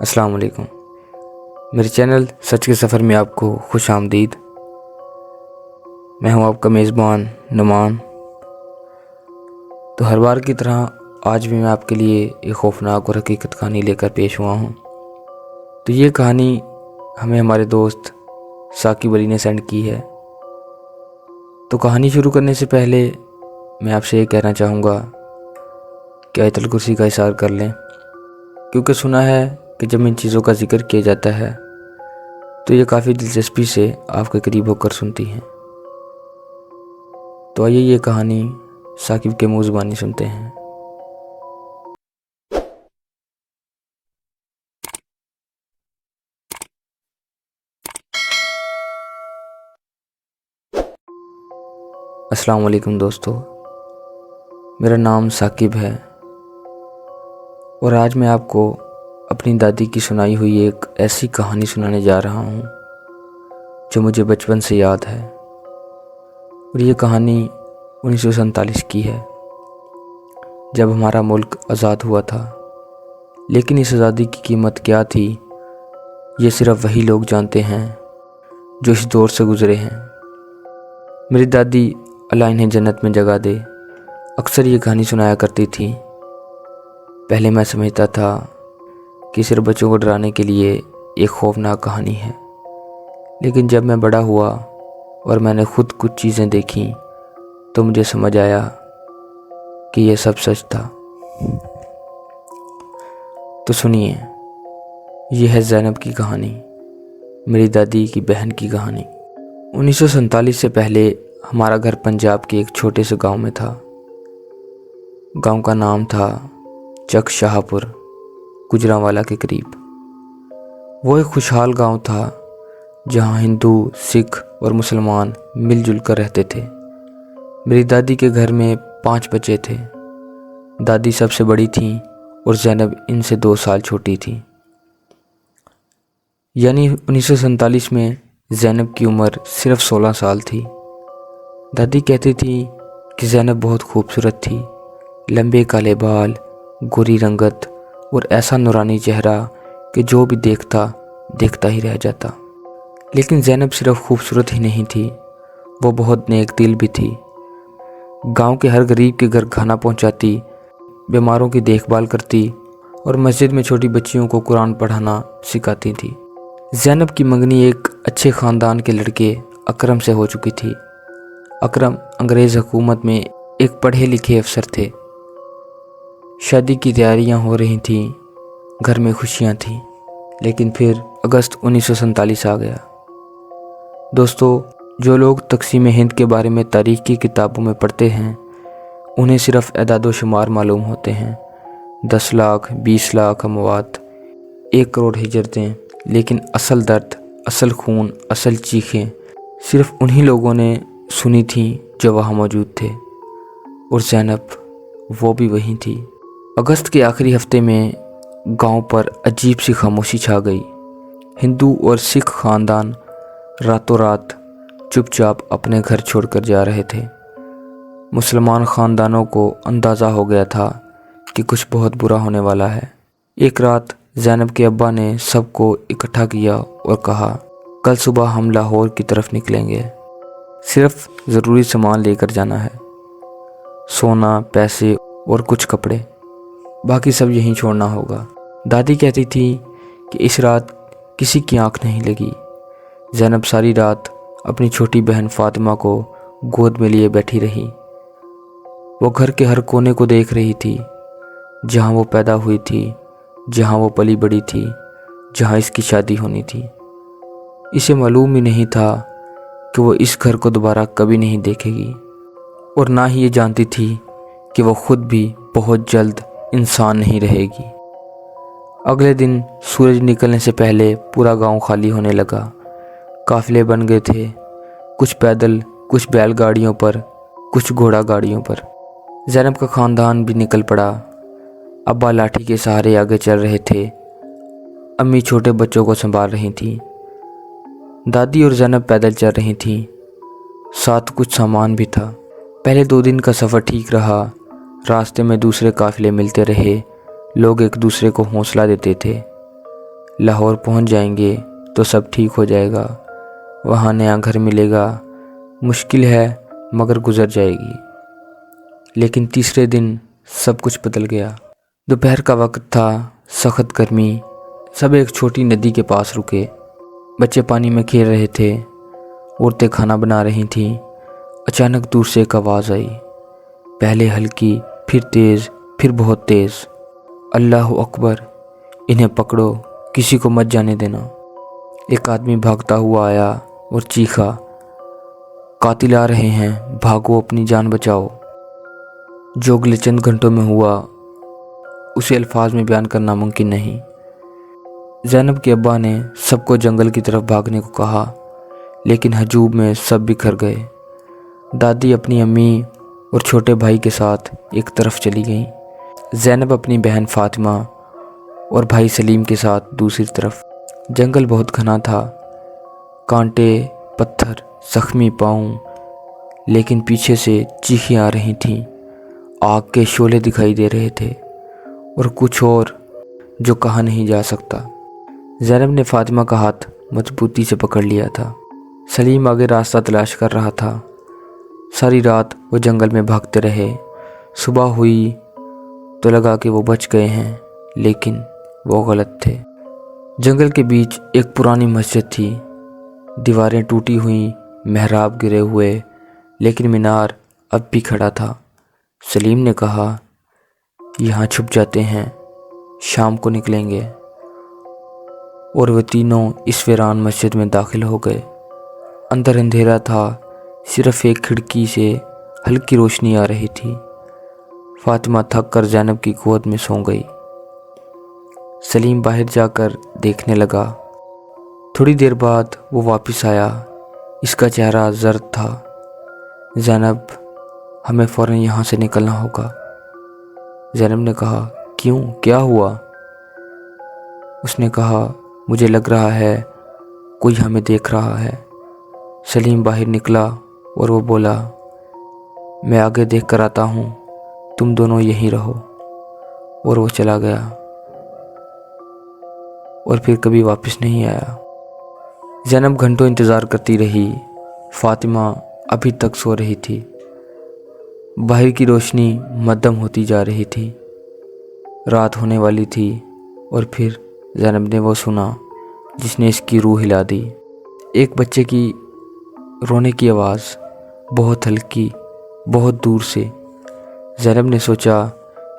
السلام علیکم، میرے چینل سچ کے سفر میں آپ کو خوش آمدید۔ میں ہوں آپ کا میزبان نعمان۔ تو ہر بار کی طرح آج بھی میں آپ کے لیے ایک خوفناک اور حقیقت کہانی لے کر پیش ہوا ہوں۔ تو یہ کہانی ہمیں ہمارے دوست ثاقب علی نے سینڈ کی ہے۔ تو کہانی شروع کرنے سے پہلے میں آپ سے یہ کہنا چاہوں گا کہ آیت الکرسی کا احسار کر لیں، کیونکہ سنا ہے کہ جب ان چیزوں کا ذکر کیا جاتا ہے تو یہ کافی دلچسپی سے آپ کے قریب ہو کر سنتی ہیں۔ تو آئیے یہ کہانی ثاقب کے منہ زبانی سنتے ہیں۔ السلام علیکم دوستو، میرا نام ثاقب ہے اور آج میں آپ کو اپنی دادی کی سنائی ہوئی ایک ایسی کہانی سنانے جا رہا ہوں جو مجھے بچپن سے یاد ہے۔ اور یہ کہانی 1947 کی ہے، جب ہمارا ملک آزاد ہوا تھا۔ لیکن اس آزادی کی قیمت کیا تھی یہ صرف وہی لوگ جانتے ہیں جو اس دور سے گزرے ہیں۔ میری دادی اللہ انہیں جنت میں جگہ دے اکثر یہ کہانی سنایا کرتی تھی۔ پہلے میں سمجھتا تھا کہ صرف بچوں کو ڈرانے کے لیے ایک خوفناک کہانی ہے، لیکن جب میں بڑا ہوا اور میں نے خود کچھ چیزیں دیکھیں تو مجھے سمجھ آیا کہ یہ سب سچ تھا۔ تو سنیے، یہ ہے زینب کی کہانی، میری دادی کی بہن کی کہانی۔ 1947 سے پہلے ہمارا گھر پنجاب کے ایک چھوٹے سے گاؤں میں تھا۔ گاؤں کا نام تھا چک شاہ پور، گجرانوالہ کے قریب۔ وہ ایک خوشحال گاؤں تھا جہاں ہندو، سکھ اور مسلمان مل جل کر رہتے تھے۔ میری دادی کے گھر میں 5 بچے تھے۔ دادی سب سے بڑی تھیں اور زینب ان سے 2 سال چھوٹی تھی۔ یعنی 1947 میں زینب کی عمر صرف 16 سال تھی۔ دادی کہتی تھی کہ زینب بہت خوبصورت تھی، لمبے کالے بال، گوری رنگت اور ایسا نورانی چہرہ کہ جو بھی دیکھتا ہی رہ جاتا۔ لیکن زینب صرف خوبصورت ہی نہیں تھی، وہ بہت نیک دل بھی تھی۔ گاؤں کے ہر غریب کے گھر کھانا پہنچاتی، بیماروں کی دیکھ بھال کرتی اور مسجد میں چھوٹی بچیوں کو قرآن پڑھانا سکھاتی تھی۔ زینب کی منگنی ایک اچھے خاندان کے لڑکے اکرم سے ہو چکی تھی۔ اکرم انگریز حکومت میں ایک پڑھے لکھے افسر تھے۔ شادی کی تیاریاں ہو رہی تھیں، گھر میں خوشیاں تھیں، لیکن پھر اگست 1947 آ گیا۔ دوستو، جو لوگ تقسیم ہند کے بارے میں تاریخ کی کتابوں میں پڑھتے ہیں انہیں صرف اعداد و شمار معلوم ہوتے ہیں، 10 لاکھ، 20 لاکھ اموات، 1 کروڑ ہجرتیں، لیکن اصل درد، اصل خون، اصل چیخیں صرف انہی لوگوں نے سنی تھیں جو وہاں موجود تھے، اور زینب وہ بھی وہیں تھی۔ اگست کے آخری ہفتے میں گاؤں پر عجیب سی خاموشی چھا گئی۔ ہندو اور سکھ خاندان راتوں رات چپ چاپ اپنے گھر چھوڑ کر جا رہے تھے۔ مسلمان خاندانوں کو اندازہ ہو گیا تھا کہ کچھ بہت برا ہونے والا ہے۔ ایک رات زینب کے ابا نے سب کو اکٹھا کیا اور کہا، کل صبح ہم لاہور کی طرف نکلیں گے، صرف ضروری سامان لے کر جانا ہے، سونا، پیسے اور کچھ کپڑے، باقی سب یہیں چھوڑنا ہوگا۔ دادی کہتی تھی کہ اس رات کسی کی آنکھ نہیں لگی۔ زینب ساری رات اپنی چھوٹی بہن فاطمہ کو گود میں لیے بیٹھی رہی۔ وہ گھر کے ہر کونے کو دیکھ رہی تھی، جہاں وہ پیدا ہوئی تھی، جہاں وہ پلی بڑی تھی، جہاں اس کی شادی ہونی تھی۔ اسے معلوم ہی نہیں تھا کہ وہ اس گھر کو دوبارہ کبھی نہیں دیکھے گی، اور نہ ہی یہ جانتی تھی کہ وہ خود بھی بہت جلد انسان نہیں رہے گی۔ اگلے دن سورج نکلنے سے پہلے پورا گاؤں خالی ہونے لگا۔ قافلے بن گئے تھے، کچھ پیدل، کچھ بیل گاڑیوں پر، کچھ گھوڑا گاڑیوں پر۔ زینب کا خاندان بھی نکل پڑا۔ ابا لاٹھی کے سہارے آگے چل رہے تھے، امی چھوٹے بچوں کو سنبھال رہی تھیں، دادی اور زینب پیدل چل رہی تھیں، ساتھ کچھ سامان بھی تھا۔ پہلے 2 دن کا سفر ٹھیک رہا۔ راستے میں دوسرے قافلے ملتے رہے۔ لوگ ایک دوسرے کو حوصلہ دیتے تھے، لاہور پہنچ جائیں گے تو سب ٹھیک ہو جائے گا، وہاں نیا گھر ملے گا، مشکل ہے مگر گزر جائے گی۔ لیکن تیسرے دن سب کچھ بدل گیا۔ دوپہر کا وقت تھا، سخت گرمی۔ سب ایک چھوٹی ندی کے پاس رکے۔ بچے پانی میں کھیل رہے تھے، عورتیں کھانا بنا رہی تھیں۔ اچانک دور سے ایک آواز آئی، پہلے ہلکی، پھر تیز، پھر بہت تیز۔ اللہ اکبر، انہیں پکڑو، کسی کو مت جانے دینا۔ ایک آدمی بھاگتا ہوا آیا اور چیخا، قاتل آ رہے ہیں، بھاگو، اپنی جان بچاؤ۔ جو اگلے چند گھنٹوں میں ہوا اسے الفاظ میں بیان کرنا ممکن نہیں۔ زینب کے ابا نے سب کو جنگل کی طرف بھاگنے کو کہا، لیکن ہجوم میں سب بکھر گئے۔ دادی اپنی امی اور چھوٹے بھائی کے ساتھ ایک طرف چلی گئیں، زینب اپنی بہن فاطمہ اور بھائی سلیم کے ساتھ دوسری طرف۔ جنگل بہت گھنا تھا، کانٹے، پتھر، زخمی پاؤں، لیکن پیچھے سے چیخیں آ رہی تھیں، آگ کے شعلے دکھائی دے رہے تھے اور کچھ اور جو کہا نہیں جا سکتا۔ زینب نے فاطمہ کا ہاتھ مضبوطی سے پکڑ لیا تھا۔ سلیم آگے راستہ تلاش کر رہا تھا۔ ساری رات وہ جنگل میں بھاگتے رہے۔ صبح ہوئی تو لگا کہ وہ بچ گئے ہیں، لیکن وہ غلط تھے۔ جنگل کے بیچ ایک پرانی مسجد تھی، دیواریں ٹوٹی ہوئیں، محراب گرے ہوئے، لیکن مینار اب بھی کھڑا تھا۔ سلیم نے کہا، یہاں چھپ جاتے ہیں، شام کو نکلیں گے۔ اور وہ تینوں اس ویران مسجد میں داخل ہو گئے۔ اندر اندھیرا تھا، صرف ایک کھڑکی سے ہلکی روشنی آ رہی تھی۔ فاطمہ تھک کر زینب کی گود میں سو گئی۔ سلیم باہر جا کر دیکھنے لگا۔ تھوڑی دیر بعد وہ واپس آیا، اس کا چہرہ زرد تھا۔ زینب، ہمیں فوراً یہاں سے نکلنا ہوگا۔ زینب نے کہا، کیوں، کیا ہوا؟ اس نے کہا، مجھے لگ رہا ہے کوئی ہمیں دیکھ رہا ہے۔ سلیم باہر نکلا اور وہ بولا، میں آگے دیکھ کر آتا ہوں، تم دونوں یہیں رہو۔ اور وہ چلا گیا اور پھر کبھی واپس نہیں آیا۔ زینب گھنٹوں انتظار کرتی رہی۔ فاطمہ ابھی تک سو رہی تھی۔ باہر کی روشنی مدھم ہوتی جا رہی تھی، رات ہونے والی تھی۔ اور پھر زینب نے وہ سنا جس نے اس کی روح ہلا دی، ایک بچے کی رونے کی آواز، بہت ہلکی، بہت دور سے۔ زینب نے سوچا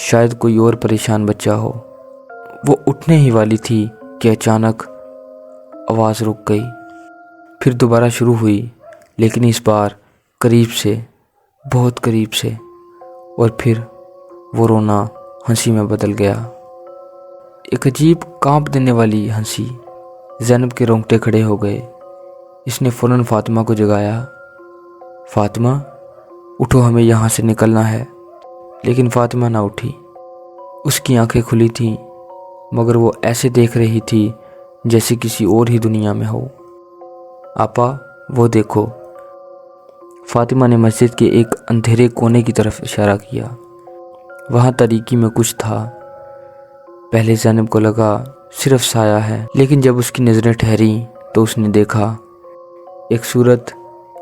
شاید کوئی اور پریشان بچہ ہو۔ وہ اٹھنے ہی والی تھی کہ اچانک آواز رک گئی، پھر دوبارہ شروع ہوئی، لیکن اس بار قریب سے، بہت قریب سے۔ اور پھر وہ رونا ہنسی میں بدل گیا، ایک عجیب کانپ دینے والی ہنسی۔ زینب کے رونگٹے کھڑے ہو گئے۔ اس نے فوراً فاطمہ کو جگایا، فاطمہ اٹھو، ہمیں یہاں سے نکلنا ہے۔ لیکن فاطمہ نہ اٹھی۔ اس کی آنکھیں کھلی تھیں، مگر وہ ایسے دیکھ رہی تھی جیسے کسی اور ہی دنیا میں ہو۔ آپا، وہ دیکھو۔ فاطمہ نے مسجد کے ایک اندھیرے کونے کی طرف اشارہ کیا۔ وہاں تاریکی میں کچھ تھا۔ پہلے زینب کو لگا صرف سایہ ہے، لیکن جب اس کی نظریں ٹھہریں تو اس نے دیکھا ایک صورت،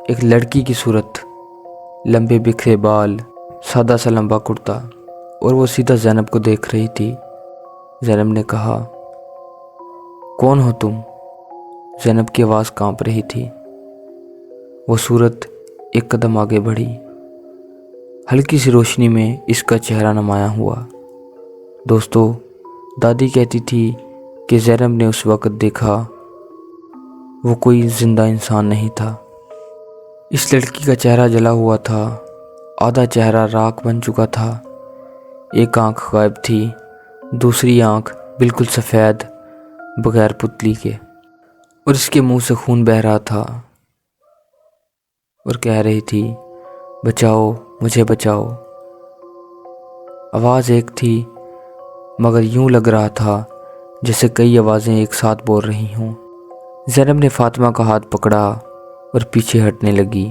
ایک لڑکی کی صورت، لمبے بکھرے بال، سادہ سا لمبا کرتا، اور وہ سیدھا زینب کو دیکھ رہی تھی۔ زینب نے کہا، کون ہو تم؟ زینب کی آواز کانپ رہی تھی۔ وہ صورت ایک قدم آگے بڑھی۔ ہلکی سی روشنی میں اس کا چہرہ نمایاں ہوا۔ دوستو، دادی کہتی تھی کہ زینب نے اس وقت دیکھا وہ کوئی زندہ انسان نہیں تھا۔ اس لڑکی کا چہرہ جلا ہوا تھا، آدھا چہرہ راکھ بن چکا تھا، ایک آنکھ غائب تھی، دوسری آنکھ بالکل سفید بغیر پتلی کے، اور اس کے منہ سے خون بہہ رہا تھا اور کہہ رہی تھی، بچاؤ، مجھے بچاؤ۔ آواز ایک تھی، مگر یوں لگ رہا تھا جیسے کئی آوازیں ایک ساتھ بول رہی ہوں۔ زینب نے فاطمہ کا ہاتھ پکڑا اور پیچھے ہٹنے لگی۔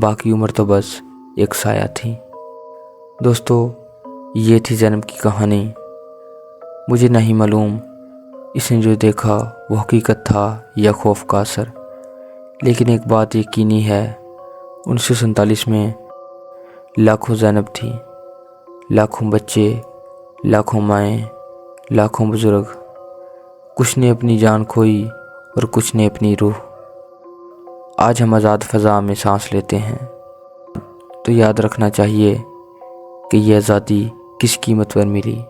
باقی عمر تو بس ایک سایہ تھی۔ دوستو، یہ تھی زینب کی کہانی۔ مجھے نہیں معلوم اس نے جو دیکھا وہ حقیقت تھا یا خوف کا اثر، لیکن ایک بات یقینی ہے، 1947 میں لاکھوں زینب تھی، لاکھوں بچے، لاکھوں مائیں، لاکھوں بزرگ۔ کچھ نے اپنی جان کھوئی اور کچھ نے اپنی روح۔ آج ہم آزاد فضا میں سانس لیتے ہیں تو یاد رکھنا چاہیے کہ یہ آزادی کس قیمت پر ملی،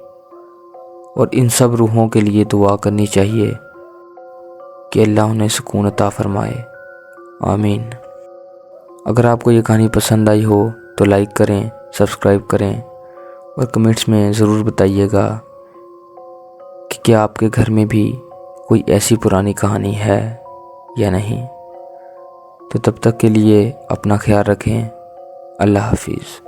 اور ان سب روحوں کے لیے دعا کرنی چاہیے کہ اللہ انہیں سکون عطا فرمائے، آمین۔ اگر آپ کو یہ کہانی پسند آئی ہو تو لائک کریں، سبسکرائب کریں اور کمنٹس میں ضرور بتائیے گا کہ کیا آپ کے گھر میں بھی کوئی ایسی پرانی کہانی ہے یا نہیں۔ تو تب تک کے لیے اپنا خیال رکھیں۔ اللہ حافظ۔